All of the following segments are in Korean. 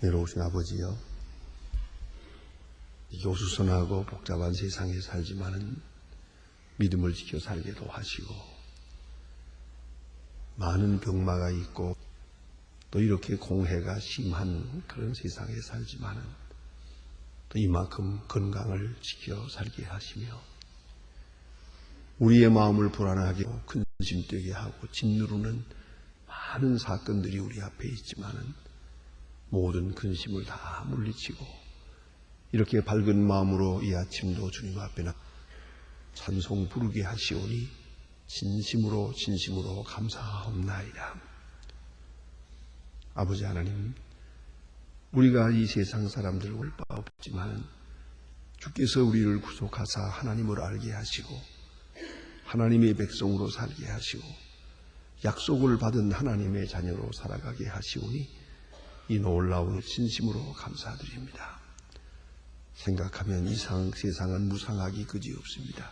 외로우신 아버지여, 교수선하고 복잡한 세상에 살지만은 믿음을 지켜 살게도 하시고, 많은 병마가 있고 또 이렇게 공해가 심한 그런 세상에 살지만은 또 이만큼 건강을 지켜 살게 하시며, 우리의 마음을 불안하게 하고 근심되게 하고 짓누르는 많은 사건들이 우리 앞에 있지만은 모든 근심을 다 물리치고 이렇게 밝은 마음으로 이 아침도 주님 앞에 나 찬송 부르게 하시오니 진심으로 감사하옵나이다. 아버지 하나님, 우리가 이 세상 사람들을 올 바 없지만 주께서 우리를 구속하사 하나님을 알게 하시고 하나님의 백성으로 살게 하시고 약속을 받은 하나님의 자녀로 살아가게 하시오니 이 놀라운 진심으로 감사드립니다. 생각하면 이 세상은 무상하기 그지없습니다.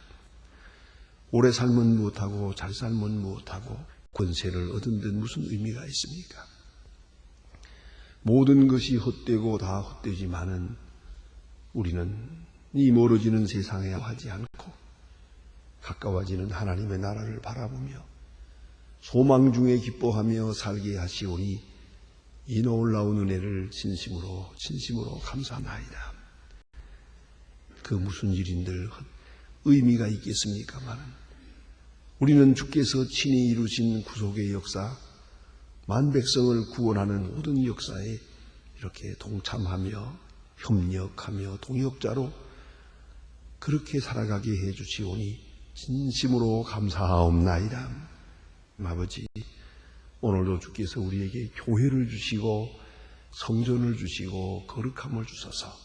오래 살면 무엇하고 잘 살면 무엇하고 권세를 얻은 듯 무슨 의미가 있습니까? 모든 것이 헛되고 다 헛되지만은 우리는 이 멀어지는 세상에 하지 않고 가까워지는 하나님의 나라를 바라보며 소망 중에 기뻐하며 살게 하시오니 이 놀라운 은혜를 진심으로 감사하나이다. 그 무슨 일인들 의미가 있겠습니까마는 우리는 주께서 친히 이루신 구속의 역사, 만백성을 구원하는 모든 역사에 이렇게 동참하며 협력하며 동역자로 그렇게 살아가게 해주시오니 진심으로 감사하옵나이다. 아버지, 오늘도 주께서 우리에게 교회를 주시고 성전을 주시고 거룩함을 주셔서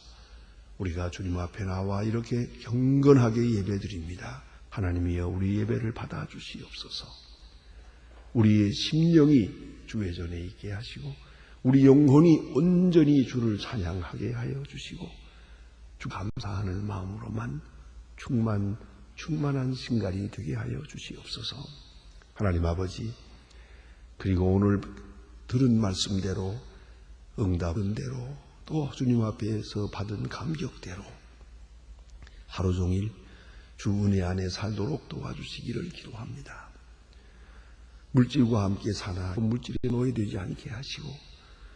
우리가 주님 앞에 나와 이렇게 경건하게 예배드립니다. 하나님이여, 우리 예배를 받아주시옵소서. 우리의 심령이 주의 전에 있게 하시고 우리 영혼이 온전히 주를 찬양하게 하여 주시고 주 감사하는 마음으로만 충만한 신간이 되게 하여 주시옵소서. 하나님 아버지, 그리고 오늘 들은 말씀대로 응답은 대로 또 주님 앞에서 받은 감격대로 하루 종일 주 은혜 안에 살도록 도와주시기를 기도합니다. 물질과 함께 사나 물질에 노예되지 않게 하시고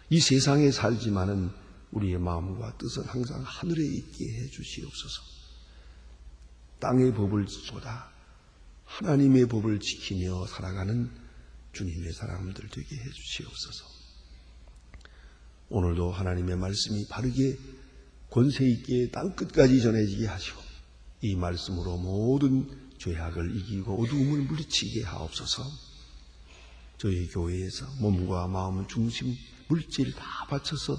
이 세상에 살지만은 우리의 마음과 뜻은 항상 하늘에 있게 해 주시옵소서. 땅의 법을 보다 하나님의 법을 지키며 살아가는 주님의 사람들 되게 해 주시옵소서. 오늘도 하나님의 말씀이 바르게 권세 있게 땅끝까지 전해지게 하시고 이 말씀으로 모든 죄악을 이기고 어두움을 물리치게 하옵소서. 저희 교회에서 몸과 마음 중심 물질 다 바쳐서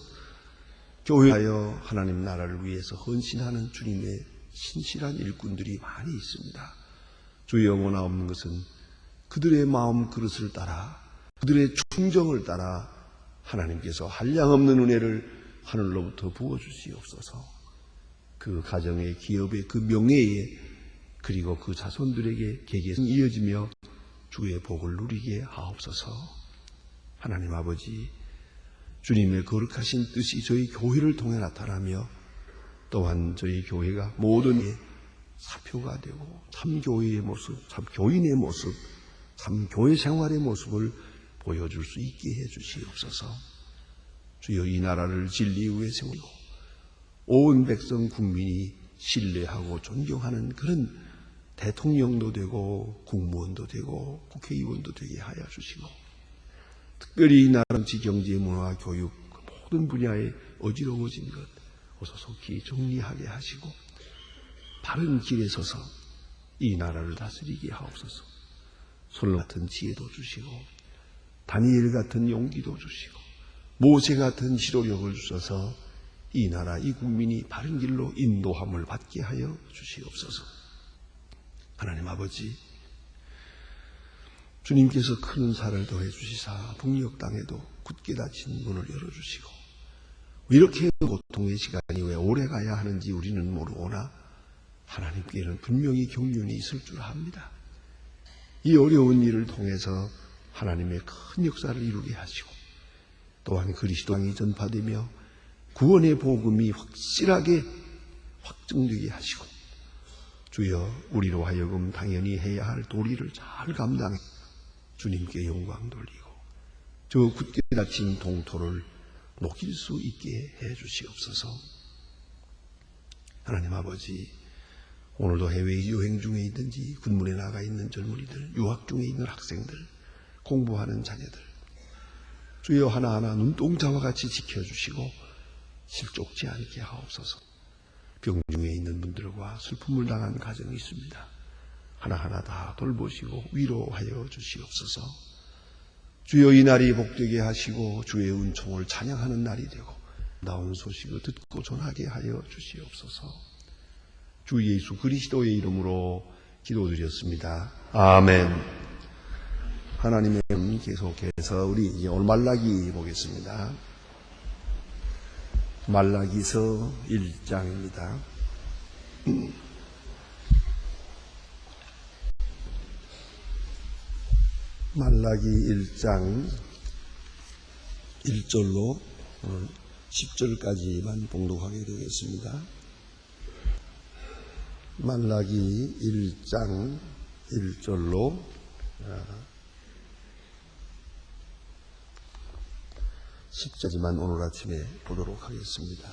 교회하여 하나님 나라를 위해서 헌신하는 주님의 신실한 일꾼들이 많이 있습니다. 주 영원하 없는 것은 그들의 마음 그릇을 따라 그들의 충정을 따라 하나님께서 한량없는 은혜를 하늘로부터 부어주시옵소서. 그 가정의 기업의 그 명예에 그리고 그 자손들에게 계계성이 이어지며 주의 복을 누리게 하옵소서. 하나님 아버지, 주님의 거룩하신 뜻이 저희 교회를 통해 나타나며 또한 저희 교회가 모든 사표가 되고 참 교회의 모습, 참 교인의 모습, 참 교회 생활의 모습을 보여줄 수 있게 해 주시옵소서. 주여, 이 나라를 진리 위에 세우고 온 백성 국민이 신뢰하고 존경하는 그런 대통령도 되고 국무원도 되고 국회의원도 되게 하여 주시고 특별히 이 나라 정치, 경제, 문화, 교육 모든 분야에 어지러워진 것 어서 속히 정리하게 하시고 바른 길에 서서 이 나라를 다스리게 하옵소서. 솔로 같은 지혜도 주시고 다니엘 같은 용기도 주시고 모세 같은 지도력을 주셔서 이 나라 이 국민이 바른 길로 인도함을 받게 하여 주시옵소서. 하나님 아버지, 주님께서 큰 은사를 더해 주시사 북녘 땅에도 굳게 닫힌 문을 열어주시고 이렇게 고통의 시간이 왜 오래 가야 하는지 우리는 모르오나 하나님께는 분명히 경륜이 있을 줄 압니다. 이 어려운 일을 통해서 하나님의 큰 역사를 이루게 하시고 또한 그리스도 왕이 전파되며 구원의 복음이 확실하게 확증되게 하시고, 주여 우리로 하여금 당연히 해야 할 도리를 잘 감당해 주님께 영광 돌리고 저 굳게 닫힌 동토를 녹일 수 있게 해 주시옵소서. 하나님 아버지, 오늘도 해외 여행 중에 있든지 군문에 나가 있는 젊은이들, 유학 중에 있는 학생들, 공부하는 자녀들, 주여 하나하나 눈동자와 같이 지켜주시고 실족지 않게 하옵소서. 병 중에 있는 분들과 슬픔을 당한 가정이 있습니다. 하나하나 다 돌보시고 위로하여 주시옵소서. 주여 이 날이 복되게 하시고 주의 은총을 찬양하는 날이 되고 나온 소식을 듣고 전하게 하여 주시옵소서. 주 예수 그리스도의 이름으로 기도드렸습니다. 아멘. 하나님의 계속해서 우리 이제 오늘 말라기 보겠습니다. 말라기서 1장입니다. 말라기 1장 1절로 10절까지만 봉독하게 되겠습니다. 말라기 1장 1절로 10절만 오늘 아침에 보도록 하겠습니다.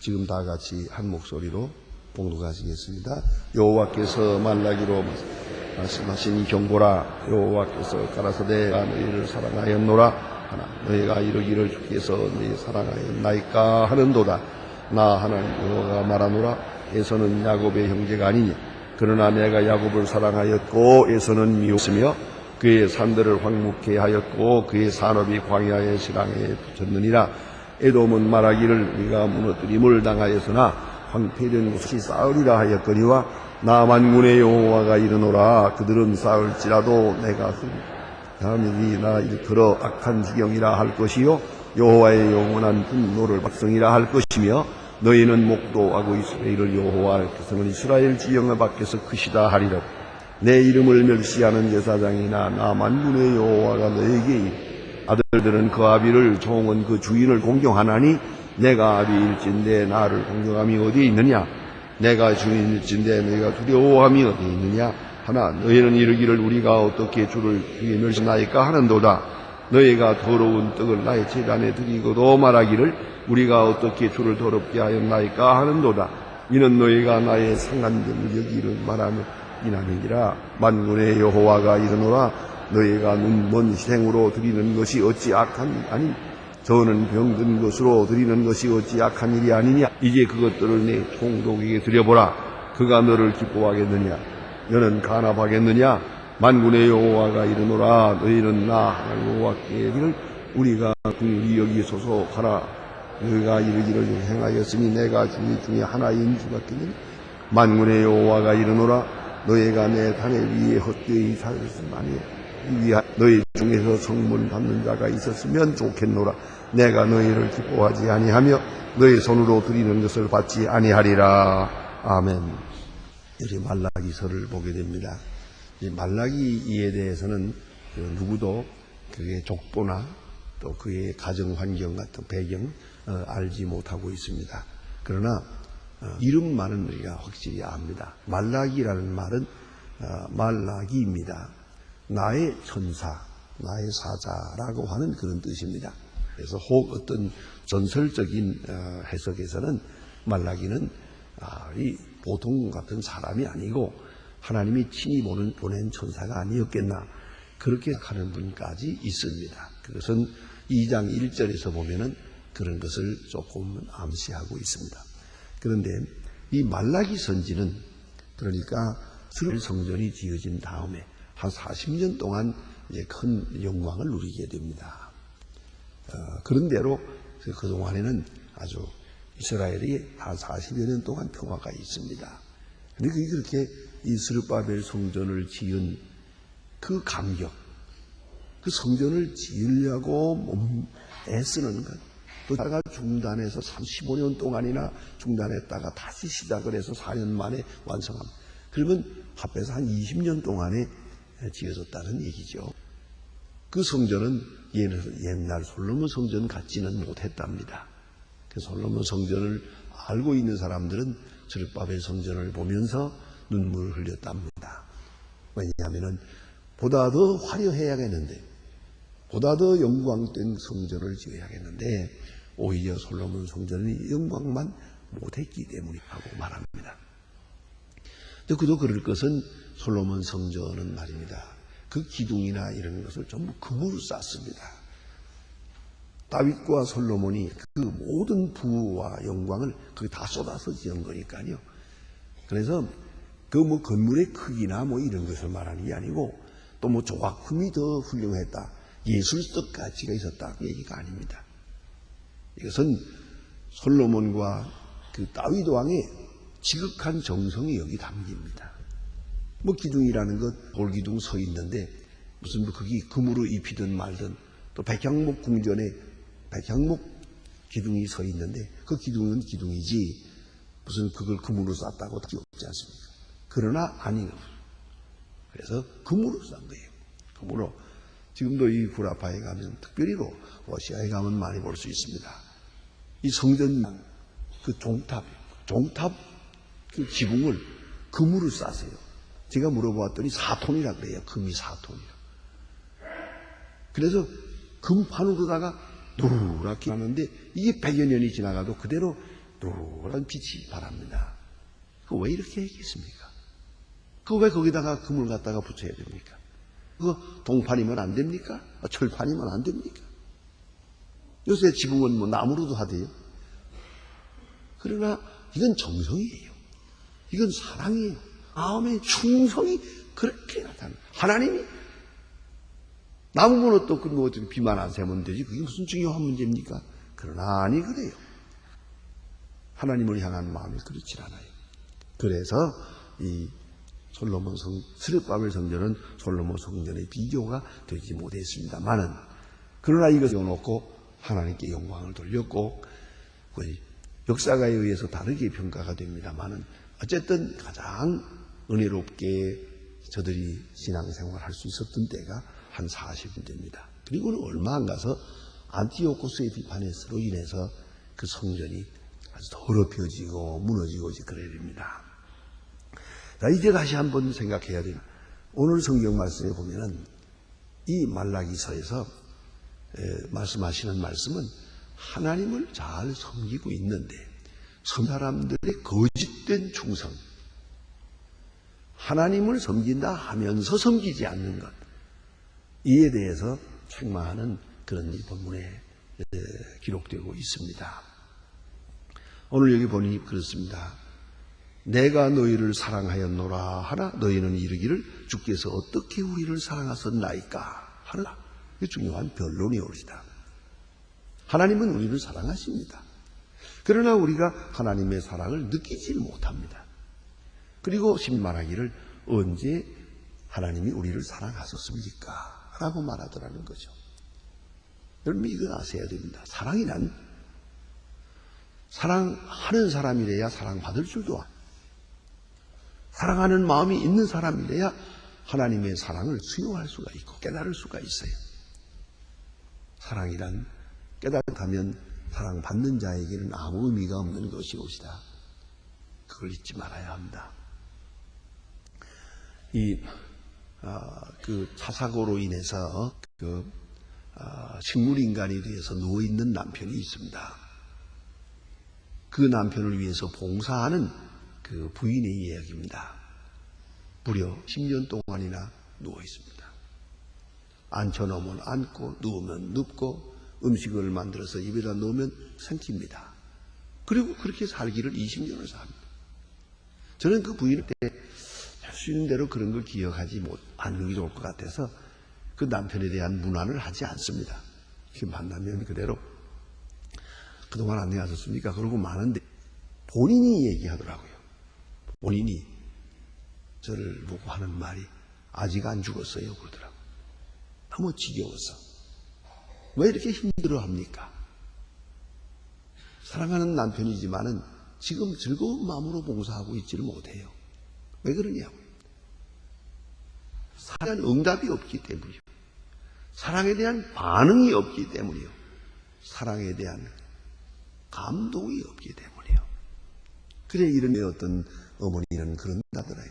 지금 다 같이 한 목소리로 봉독하시겠습니다. 여호와께서 말라기로 말씀하신 경고라. 여호와께서 가라사대 너희를 사랑하였노라 하나 너희가 이르기를 주께서 너희 사랑하였나이까 하는도다. 나 하나님 여호와가 말하노라. 에서는 야곱의 형제가 아니니 그러나 내가 야곱을 사랑하였고 에서는 미웠으며 그의 산들을 황묵케 하였고 그의 산업이 광야의 실랑에 붙였느니라. 에돔은 말하기를 우리가 무너뜨림을 당하였으나 황폐된 곳이 쌓으리라 하였거니와 나 만군의 여호와가 이르노라. 그들은 쌓을지라도 내가 다음이 나 일컬어 악한 지경이라 할 것이요 여호와의 영원한 분노를 박성이라 할 것이며 너희는 목도하고 이스라엘을 여호와께서는 이스라엘 지경을 밖에서 크시다 하리라. 내 이름을 멸시하는 제사장이나 나 만군의 여호와가 너에게 아들들은 그 아비를 종은 그 주인을 공경하나니 내가 아비일진데 나를 공경함이 어디 있느냐. 내가 주인일진데 너희가 두려워함이 어디 있느냐 하나 너희는 이르기를 우리가 어떻게 주를 멸시나이까 하는도다. 너희가 더러운 떡을 나의 제단에 드리고도 말하기를 우리가 어떻게 주를 더럽게 하였나이까 하는도다. 이는 너희가 나의 상한됨을 여기를 말하며 이나니라. 만군의 여호와가 이르노라. 너희가 눈먼 희생으로 드리는 것이 어찌 악한 아니 저는 병든 것으로 드리는 것이 어찌 악한 일이 아니냐. 이제 그것들을 내 총독에게 드려보라. 그가 너를 기뻐하겠느냐. 너는 간합하겠느냐. 만군의 여호와가 이르노라. 너희는 나 여호와께 이르기를 우리가 긍휼히 여기소서 하라. 너희가 이르기를 행하였으니 내가 주의 중에 하나인 줄 같겠느냐. 만군의 여호와가 이르노라. 너희가 내 단에 위에 헛되이 살았으면 아니야. 너희 중에서 성문 받는 자가 있었으면 좋겠노라. 내가 너희를 기뻐하지 아니하며 너희 손으로 드리는 것을 받지 아니하리라. 아멘. 이렇게 말라기서를 보게 됩니다. 이 말라기에 대해서는 누구도 그의 족보나 또 그의 가정 환경 같은 배경 알지 못하고 있습니다. 그러나 이름만은 우리가 확실히 압니다. 말라기라는 말은 말라기입니다. 나의 천사, 나의 사자라고 하는 그런 뜻입니다. 그래서 혹 어떤 전설적인 해석에서는 말라기는 이 보통 같은 사람이 아니고 하나님이 친히 보낸 천사가 아니었겠나 그렇게 하는 분까지 있습니다. 그것은 2장 1절에서 보면은 그런 것을 조금 암시하고 있습니다. 그런데 이 말라기 선지는 그러니까 이스라엘 성전이 지어진 다음에 한 40년 동안 이제 큰 영광을 누리게 됩니다. 그런대로 그동안에는 아주 이스라엘이 한 40여 년 동안 평화가 있습니다. 그런데 그렇게 이 스룹바벨 성전을 지은 그 감격, 그 성전을 지으려고 애쓰는 것, 또 다가 중단해서 35년 동안이나 중단했다가 다시 시작을 해서 4년 만에 완성합니다. 그러면 합해서 한 20년 동안에 지어졌다는 얘기죠. 그 성전은 옛날 솔로몬 성전 같지는 못했답니다. 그 솔로몬 성전을 알고 있는 사람들은 스룹바벨 성전을 보면서 눈물을 흘렸답니다. 왜냐하면 보다 더 화려해야겠는데, 보다 더 영광된 성전을 지어야겠는데 오히려 솔로몬 성전이 영광만 못했기 때문이라고 말합니다. 그도 그럴 것은 솔로몬 성전은 말입니다. 그 기둥이나 이런 것을 전부 금으로 쌌습니다. 다윗과 솔로몬이 그 모든 부와 영광을 거기 다 쏟아서 지은 거니까요. 그래서 그 건물의 크기나 이런 것을 말하는 게 아니고 또 조각품이 더 훌륭했다, 예술적 가치가 있었다 그 얘기가 아닙니다. 이것은 솔로몬과 그 다윗 왕의 지극한 정성이 여기 담깁니다. 기둥이라는 것, 돌기둥 서 있는데 무슨 거기 금으로 입히든 말든, 또 백향목 궁전에 백향목 기둥이 서 있는데 그 기둥은 기둥이지 무슨 그걸 금으로 쌌다고 없지 않습니까? 그러나 아니에요. 그래서 금으로 싼 거예요. 금으로. 지금도 이 구라파에 가면, 특별히 러시아에 가면 많이 볼 수 있습니다. 이 성전 그 종탑 그 지붕을 금으로 쌌어요. 제가 물어보았더니 4톤이라 그래요. 금이 4톤이요. 그래서 금판으로다가 노랗게 하는데 이게 100여 년이 지나가도 그대로 노란 빛이 바랍니다. 그거 왜 이렇게 했겠습니까? 그거 왜 거기다가 금을 갖다가 붙여야 됩니까? 그거 동판이면 안 됩니까? 철판이면 안 됩니까? 요새 지붕은 나무로도 하대요. 그러나 이건 정성이에요. 이건 사랑이에요. 마음의 충성이 그렇게 나타나요. 하나님이 나무면 어떻게 비만 안 세면 되지. 그게 무슨 중요한 문제입니까? 그러나 아니 그래요. 하나님을 향한 마음이 그렇지 않아요. 그래서 이 스룹바벨 성전은 솔로몬 성전의 비교가 되지 못했습니다만은, 그러나 이것을 놓고 하나님께 영광을 돌렸고, 역사가에 의해서 다르게 평가가 됩니다만은 어쨌든 가장 은혜롭게 저들이 신앙생활을 할 수 있었던 때가 한 40년 됩니다. 그리고는 얼마 안 가서 안티오코스의 비판에서로 인해서 그 성전이 아주 더럽혀지고 무너지고 그래야 됩니다. 자, 이제 다시 한번 생각해야 됩니다. 오늘 성경 말씀에 보면은 이 말라기서에서 말씀하시는 말씀은 하나님을 잘 섬기고 있는데 사람들의 거짓된 충성, 하나님을 섬긴다 하면서 섬기지 않는 것, 이에 대해서 책망하는 그런 이 본문에 기록되고 있습니다. 오늘 여기 보니 그렇습니다. 내가 너희를 사랑하였노라 하나 너희는 이르기를 주께서 어떻게 우리를 사랑하셨나이까 하라. 이게 중요한 변론이 옳으시다. 하나님은 우리를 사랑하십니다. 그러나 우리가 하나님의 사랑을 느끼지를 못합니다. 그리고 말하기를 언제 하나님이 우리를 사랑하셨습니까? 라고 말하더라는 거죠. 여러분 이거 아셔야 됩니다. 사랑하는 사람이래야 사랑받을 줄도 알아요. 사랑하는 마음이 있는 사람이래야 하나님의 사랑을 수용할 수가 있고 깨달을 수가 있어요. 사랑이란 깨달다면 사랑받는 자에게는 아무 의미가 없는 것이옵시다. 그걸 잊지 말아야 합니다. 그 차사고로 인해서 식물인간이 되어서 누워있는 남편이 있습니다. 그 남편을 위해서 봉사하는 그 부인의 이야기입니다. 무려 10년 동안이나 누워있습니다. 앉혀놓으면 앉고 누우면 눕고 음식을 만들어서 입에다 넣으면 삼킵니다. 그리고 그렇게 살기를 20년을 삽니다. 저는 그 부인을 때 할 수 있는 대로 그런 걸 기억하지 않는 게 좋을 것 같아서 그 남편에 대한 문안을 하지 않습니다. 만나면 그대로 그동안 안녕하셨습니까? 그러고 마는데 본인이 얘기하더라고요. 본인이 저를 보고 하는 말이 아직 안 죽었어요 그러더라고요. 너무 지겨워서. 왜 이렇게 힘들어합니까? 사랑하는 남편이지만은 지금 즐거운 마음으로 봉사하고 있지를 못해요. 왜 그러냐고요. 사랑에 대한 응답이 없기 때문이요. 사랑에 대한 반응이 없기 때문이요. 사랑에 대한 감동이 없기 때문이요. 그래 이런 어떤 어머니는 그런다더라요.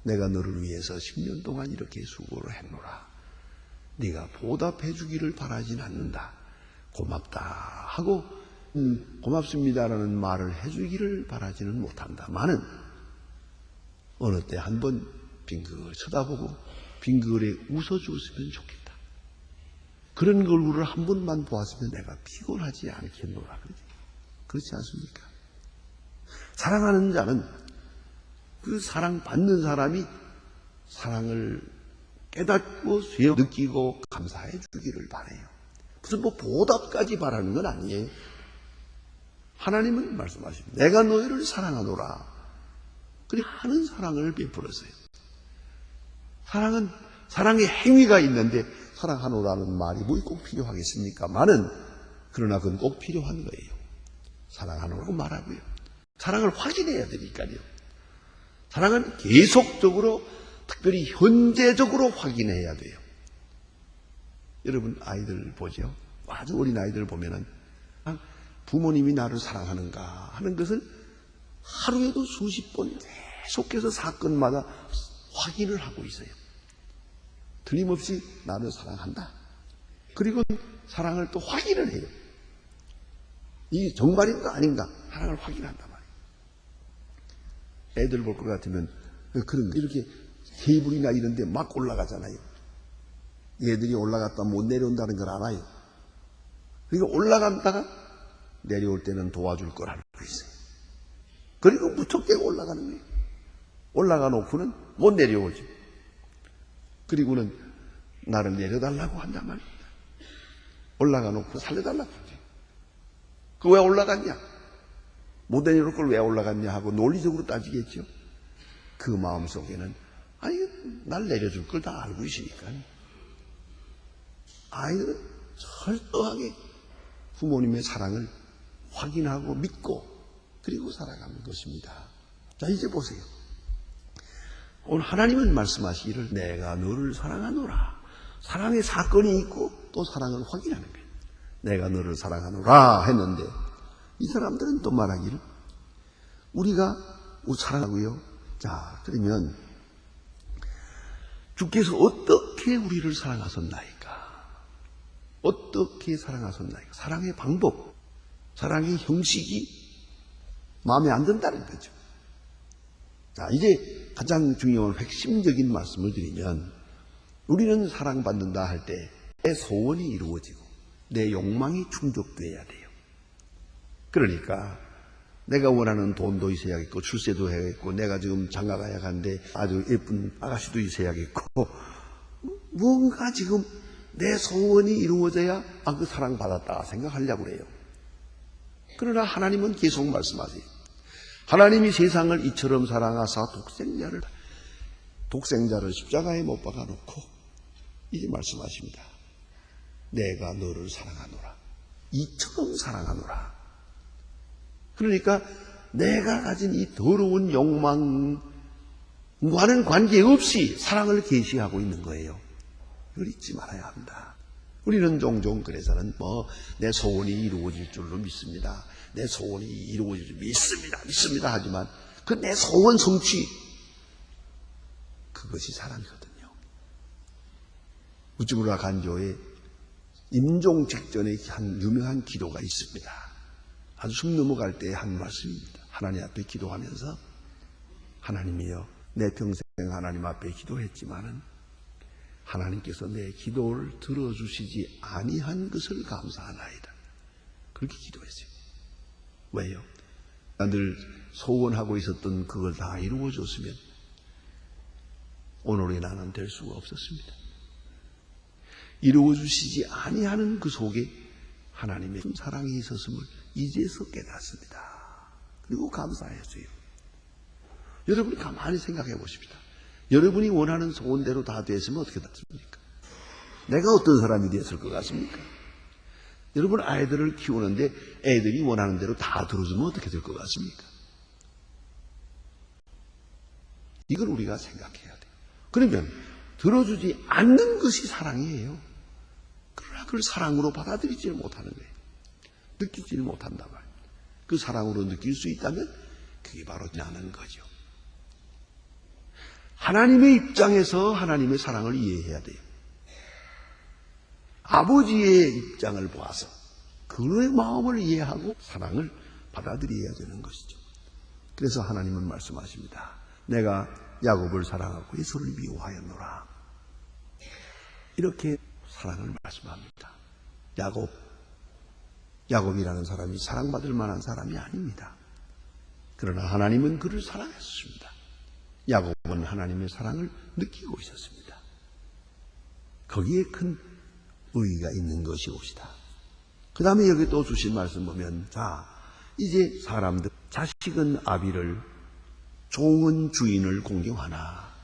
내가 너를 위해서 10년 동안 이렇게 수고를 했노라. 네가 보답해 주기를 바라진 않는다. 고맙다 하고 고맙습니다라는 말을 해주기를 바라지는 못한다마는 어느 때 한번 빙글 쳐다보고 빙글에 웃어주었으면 좋겠다. 그런 얼굴을 한 번만 보았으면 내가 피곤하지 않겠노라. 그렇지 않습니까? 사랑하는 자는 그 사랑받는 사람이 사랑을 깨닫고 쇠어 느끼고 감사해 주기를 바라요. 무슨 보답까지 바라는 건 아니에요. 하나님은 말씀하십니다. 내가 너희를 사랑하노라. 그리고 하는 사랑을 베풀었어요. 사랑은 사랑의 행위가 있는데 사랑하노라는 말이 뭐 꼭 필요하겠습니까? 그러나 그건 꼭 필요한 거예요. 사랑하노라고 말하고요. 사랑을 확인해야 되니까요. 사랑은 계속적으로 특별히 현재적으로 확인해야 돼요. 여러분 아이들 보죠. 아주 어린 아이들 보면은 부모님이 나를 사랑하는가 하는 것을 하루에도 수십 번 계속해서 사건마다 확인을 하고 있어요. 틀림없이 나를 사랑한다. 그리고 사랑을 또 확인을 해요. 이게 정말인가 아닌가 사랑을 확인한단 말이에요. 애들 볼 것 같으면 그런 이렇게 테이블이나 이런 데 막 올라가잖아요. 얘들이 올라갔다 못 내려온다는 걸 알아요. 그러니까 올라간다가 내려올 때는 도와줄 걸 알고 있어요. 그리고 무턱대고 올라가는 거예요. 올라가 놓고는 못 내려오죠. 그리고는 나를 내려달라고 한단 말입니다. 올라가 놓고 살려달라고 하죠. 그 왜 올라갔냐? 못 내려올 걸 왜 올라갔냐 하고 논리적으로 따지겠죠. 그 마음속에는 아니 날 내려줄 걸 다 알고 있으니까 아이들은 철저하게 부모님의 사랑을 확인하고 믿고 그리고 살아가는 것입니다. 자 이제 보세요. 오늘 하나님은 말씀하시기를 내가 너를 사랑하노라. 사랑의 사건이 있고 또 사랑을 확인하는 거예요. 내가 너를 사랑하노라 했는데 이 사람들은 또 말하기를 우리가 사랑하고요. 자 그러면 주께서 어떻게 우리를 사랑하셨나이까? 어떻게 사랑하셨나이까? 사랑의 방법, 사랑의 형식이 마음에 안 든다는 거죠. 자, 이제 가장 중요한 핵심적인 말씀을 드리면 우리는 사랑받는다 할 때 내 소원이 이루어지고 내 욕망이 충족돼야 돼요. 그러니까 내가 원하는 돈도 있어야겠고 출세도 해야겠고 내가 지금 장가 가야 하는데 아주 예쁜 아가씨도 있어야겠고 뭔가 지금 내 소원이 이루어져야 그 사랑받았다 생각하려고 그래요. 그러나 하나님은 계속 말씀하세요. 하나님이 세상을 이처럼 사랑하사 독생자를 십자가에 못 박아놓고 이제 말씀하십니다. 내가 너를 사랑하노라. 이처럼 사랑하노라. 그러니까 내가 가진 이 더러운 욕망과는 관계없이 사랑을 계시하고 있는 거예요. 이걸 잊지 말아야 합니다. 우리는 종종 그래서는 내 소원이 이루어질 줄로 믿습니다. 내 소원이 이루어질 줄 믿습니다 하지만 그 내 소원 성취 그것이 사랑이거든요. 우즈무라 간조의 임종 직전에 한 유명한 기도가 있습니다. 아주 숨 넘어갈 때 한 말씀입니다. 하나님 앞에 기도하면서 하나님이여 내 평생 하나님 앞에 기도했지만은 하나님께서 내 기도를 들어주시지 아니한 것을 감사하나이다. 그렇게 기도했어요. 왜요? 늘 소원하고 있었던 그걸 다 이루어줬으면 오늘의 나는 될 수가 없었습니다. 이루어주시지 아니하는 그 속에 하나님의 사랑이 있었음을 이제서 깨닫습니다. 그리고 감사했어요. 여러분이 가만히 생각해 보십시다. 여러분이 원하는 소원대로 다 됐으면 어떻게 됐습니까? 내가 어떤 사람이 됐을 것 같습니까? 여러분 아이들을 키우는데 애들이 원하는 대로 다 들어주면 어떻게 될 것 같습니까? 이걸 우리가 생각해야 돼요. 그러면 들어주지 않는 것이 사랑이에요. 그러나 그걸 사랑으로 받아들이지를 못하는 거예요. 느끼지를 못한단 말이에요. 그 사랑으로 느낄 수 있다면 그게 바로 나는 거죠. 하나님의 입장에서 하나님의 사랑을 이해해야 돼요. 아버지의 입장을 보아서 그의 마음을 이해하고 사랑을 받아들여야 되는 것이죠. 그래서 하나님은 말씀하십니다. 내가 야곱을 사랑하고 에서를 미워하였노라. 이렇게 사랑을 말씀합니다. 야곱이라는 사람이 사랑받을 만한 사람이 아닙니다. 그러나 하나님은 그를 사랑했습니다. 야곱은 하나님의 사랑을 느끼고 있었습니다. 거기에 큰 의의가 있는 것이옵시다. 그 다음에 여기 또 주신 말씀 보면, 자, 이제 사람들, 자식은 아비를, 종은 주인을 공경하나.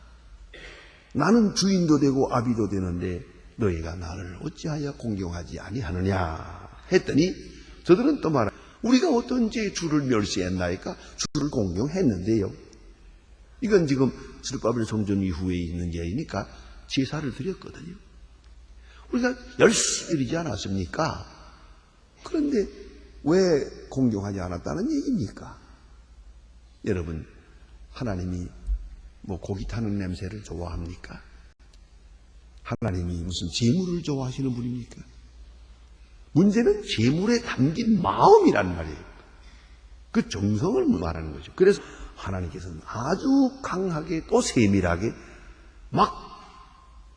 나는 주인도 되고 아비도 되는데 너희가 나를 어찌하여 공경하지 아니하느냐 했더니 저들은 또 말하, 우리가 어떤 죄 주를 멸시했나이까? 주를 공경했는데요. 이건 지금 스룹바벨 성전 이후에 있는 예이니까 제사를 드렸거든요. 우리가 열심히 드리지 않았습니까? 그런데 왜 공경하지 않았다는 얘기입니까? 여러분, 하나님이 뭐 고기 타는 냄새를 좋아합니까? 하나님이 무슨 재물을 좋아하시는 분입니까? 문제는 재물에 담긴 마음이란 말이에요. 그 정성을 말하는 거죠. 그래서 하나님께서는 아주 강하게 또 세밀하게 막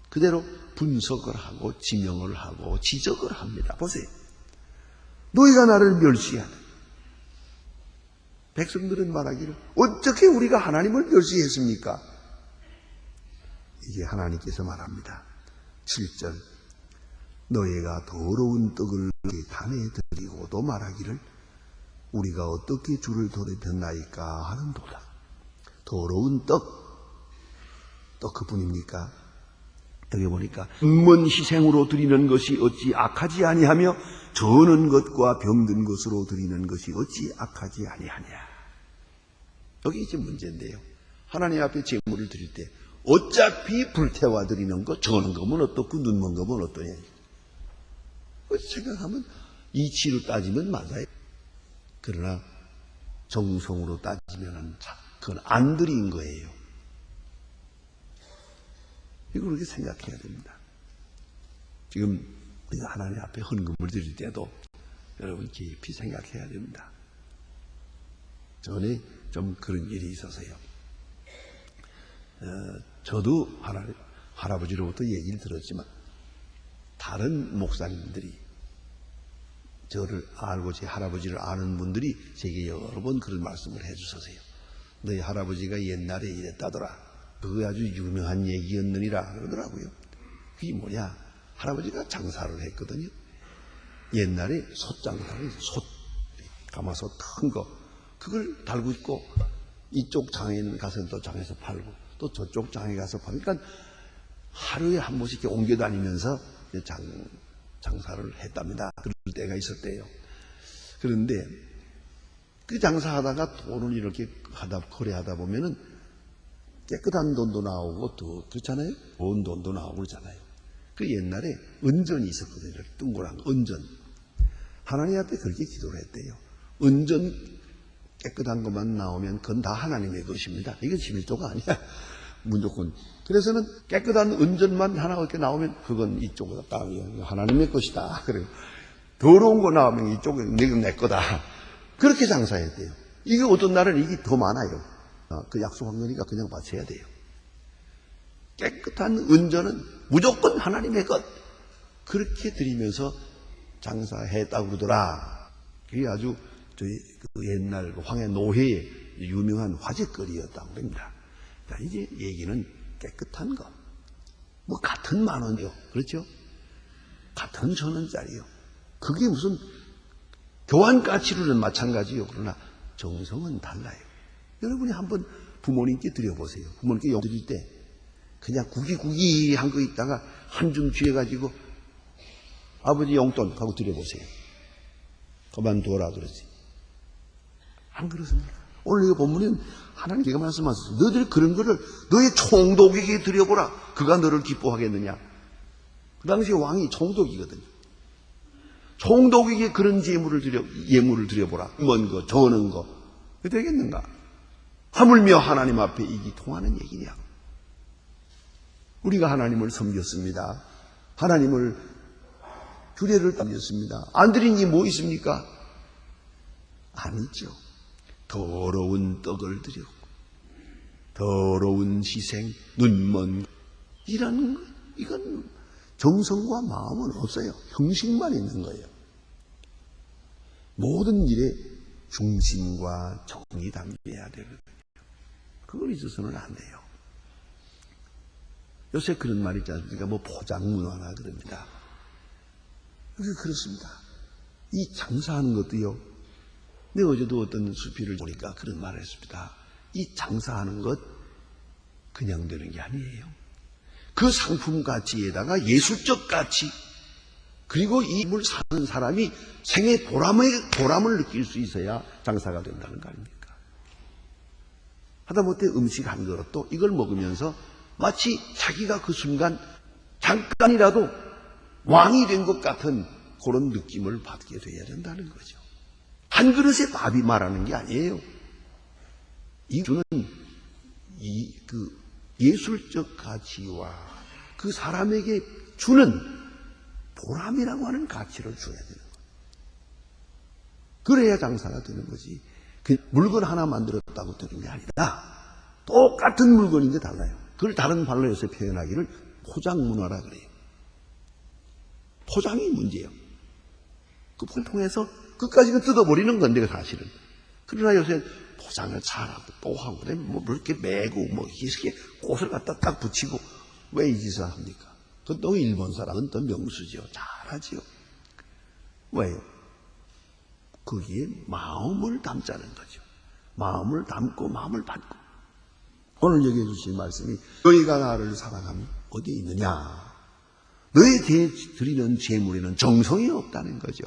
그대로 분석을 하고 지명을 하고 지적을 합니다. 보세요. 너희가 나를 멸시하네. 백성들은 말하기를 어떻게 우리가 하나님을 멸시했습니까? 이게 하나님께서 말합니다. 7절 너희가 더러운 떡을 단에 드리고도 말하기를 우리가 어떻게 주를 돌이켰나이까 하는도다. 더러운 떡, 또 그뿐입니까? 여기 보니까 먼 희생으로 드리는 것이 어찌 악하지 아니하며 저는 것과 병든 것으로 드리는 것이 어찌 악하지 아니하냐. 여기 이제 문제인데요. 하나님 앞에 제물을 드릴 때 어차피 불태워 드리는 거, 저는 거면 어떻고 눈먼 거면 어떠냐. 생각하면 이치로 따지면 맞아요. 그러나 정성으로 따지면 그건 안 드린 거예요. 이걸 그렇게 생각해야 됩니다. 지금 우리가 하나님 앞에 헌금을 드릴 때도 여러분 깊이 생각해야 됩니다. 전에 좀 그런 일이 있어서요. 저도 할아버지로부터 얘기를 들었지만 다른 목사님들이 저를 알고 제 할아버지를 아는 분들이 제게 여러 번 그런 말씀을 해주셨어요. 너희 할아버지가 옛날에 이랬다더라. 그게 아주 유명한 얘기였느니라 그러더라고요. 그게 뭐냐? 할아버지가 장사를 했거든요. 옛날에 솥장사를 솥 가마솥 큰 거 그걸 달고 있고 이쪽 장에는 가서 또 장에서 팔고 또 저쪽 장에 가서 파니까 하루에 한 번씩 이렇게 옮겨 다니면서 장사를 했답니다. 그럴 때가 있었대요. 그런데 그 장사하다가 돈을 이렇게 거래하다 보면은 깨끗한 돈도 나오고 또 그렇잖아요. 좋은 돈도 나오고 그러잖아요. 그 옛날에 은전이 있었거든요. 이렇게 동그란 은전. 하나님 앞에 그렇게 기도를 했대요. 은전 깨끗한 것만 나오면 그건 다 하나님의 것입니다. 이건 11조가 아니야. 무조건. 그래서는 깨끗한 은전만 하나 이렇게 나오면 그건 이쪽으로 땅이야. 하나님의 것이다. 그래요. 더러운 거 나오면 이쪽은 내 거다. 그렇게 장사했대요. 이게 어떤 날은 이게 더 많아요. 그 약속한 거니까 그냥 바쳐야 돼요. 깨끗한 은전은 무조건 하나님의 것. 그렇게 드리면서 장사했다고 그러더라. 그게 아주 그 옛날 황해 노회의 유명한 화제거리였다고 합니다. 자, 이제 얘기는 깨끗한 것. 뭐 같은 10,000원이요. 그렇죠? 같은 1,000원짜리요. 그게 무슨 교환 가치로는 마찬가지요. 그러나 정성은 달라요. 여러분이 한번 부모님께 드려보세요. 부모님께 용 드릴 때 그냥 구기구기한 거 있다가 한 줌 쥐어가지고 아버지 용돈 하고 드려보세요. 그만둬라 그러지. 안 그렇습니까? 오늘 이 본문은 하나님께서 말씀하셨어요. 너희들 그런 거를 너의 총독에게 드려보라. 그가 너를 기뻐하겠느냐. 그 당시 왕이 총독이거든요. 총독에게 그런 예물을 드려보라. 먼 거, 저는 거. 되겠는가? 하물며 하나님 앞에 이게 통하는 얘기냐? 우리가 하나님을 섬겼습니다. 하나님을 규례를 따졌습니다. 안 드린 게 뭐 있습니까? 아니죠. 더러운 떡을 드렸고, 더러운 희생, 눈먼 이라는 것, 이건 정성과 마음은 없어요. 형식만 있는 거예요. 모든 일에 중심과 정이 담겨야 되거든요. 그걸 잊어서는 안 돼요. 요새 그런 말 있지 않습니까? 뭐 포장문화나 그럽니다. 그렇습니다. 이 장사하는 것도요. 내가 어제도 어떤 수필을 보니까 그런 말을 했습니다. 이 장사하는 것 그냥 되는 게 아니에요. 그 상품 가치에다가 예술적 가치, 그리고 이 물 사는 사람이 생의 보람을 느낄 수 있어야 장사가 된다는 거 아닙니까? 하다못해 음식 한 그릇도 이걸 먹으면서 마치 자기가 그 순간 잠깐이라도 왕이 된 것 같은 그런 느낌을 받게 돼야 된다는 거죠. 한 그릇의 밥이 말하는 게 아니에요. 이주는 그 예술적 가치와 그 사람에게 주는 보람이라고 하는 가치를 줘야 되는 거예요. 그래야 장사가 되는 거지. 그 물건 하나 만들었다고 되는 게 아니라 똑같은 물건인데 달라요. 그걸 다른 말로 해서 표현하기를 포장문화라 그래요. 포장이 문제예요. 그 통해서 끝까지는 뜯어버리는 건데 사실은. 그러나 요새 포장을 잘하고 또 하고 뭐 이렇게 매고 뭐 이렇게 꽃을 갖다 딱 붙이고 왜 이 짓을 합니까? 또 일본 사람은 더 명수죠. 잘하지요. 왜요? 거기에 마음을 담자는 거죠. 마음을 담고 마음을 받고. 오늘 여기에 주신 말씀이 너희가 나를 사랑하면 어디에 있느냐? 너희 드리는 제물에는 정성이 없다는 거죠.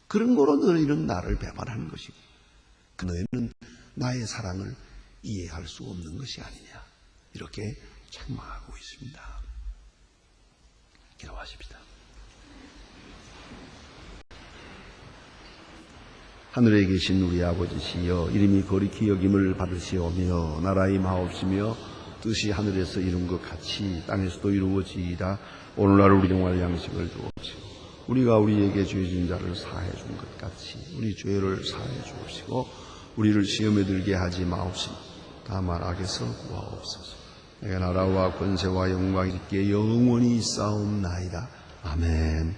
그런 거로 너희는 나를 배반하는 것이고 그 너희는 나의 사랑을 이해할 수 없는 것이 아니냐. 이렇게 책망하고 있습니다. 기도하십시다. 하늘에 계신 우리 아버지시여, 이름이 거룩히 여김을 받으시오며 나라의 마옵시며 뜻이 하늘에서 이룬 것 같이 땅에서도 이루어지이다. 오늘날 우리 영할 양식을 주옵시고 우리가 우리에게 죄진 자를 사해 준 것 같이 우리 죄를 사해 주옵시고 우리를 시험에 들게 하지 마옵시며 다만 악에서 구하옵소서. 내가 나라와 권세와 영광이 있게 영원히 있사옵나이다. 아멘.